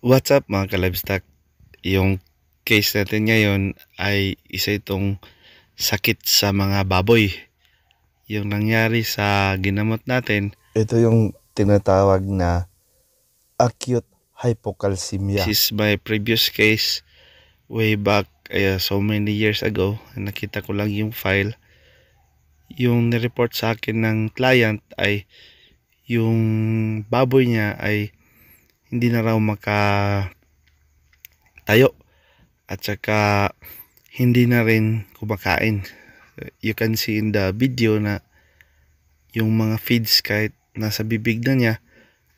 What's up mga ka-livestock? Yung case natin ngayon ay isa itong sakit sa mga baboy. Yung nangyari sa ginamot natin. Ito yung tinatawag na acute hypocalcemia. This is my previous case way back so many years ago. Nakita ko lang yung file. Yung nireport sa akin ng client ay yung baboy niya ay hindi na raw tayo at saka hindi na rin kumakain. You can see in the video na yung mga feeds kahit nasa bibig na niya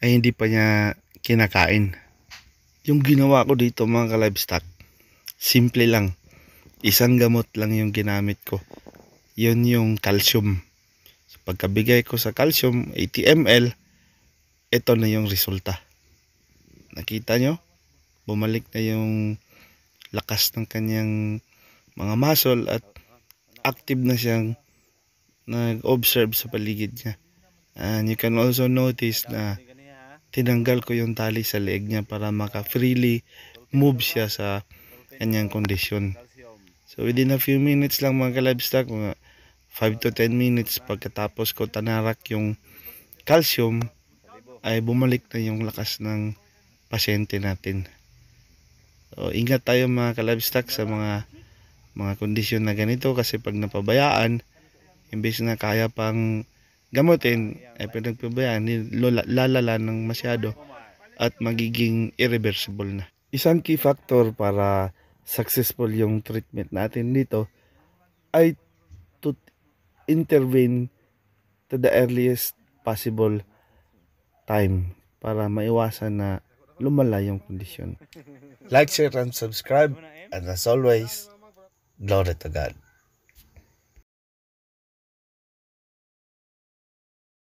ay hindi pa niya kinakain. Yung ginawa ko dito mga ka-livestock, simple lang. Isang gamot lang yung ginamit ko. Yun yung calcium. So, pagkabigay ko sa calcium 80 ml, ito na yung resulta. Nakita nyo? Bumalik na yung lakas ng kanyang mga muscle at active na siyang nag-observe sa paligid niya. And you can also notice na tinanggal ko yung tali sa leeg niya para maka-freely move siya sa kanyang kondisyon. So within a few minutes lang mga ka-livestock, mga 5 to 10 minutes pagkatapos ko tanarak yung calcium, ay bumalik na yung lakas ng pasyente natin. So, ingat tayo mga ka-livestock sa mga kondisyon na ganito, kasi pag napabayaan, imbes na kaya pang gamutin, ay pinagpabayaan, lalala ng masyado at magiging irreversible na. Isang key factor para successful yung treatment natin dito ay to intervene to the earliest possible time para maiwasan na lumala yung kondisyon. Like, share, and subscribe. And as always, glory to God.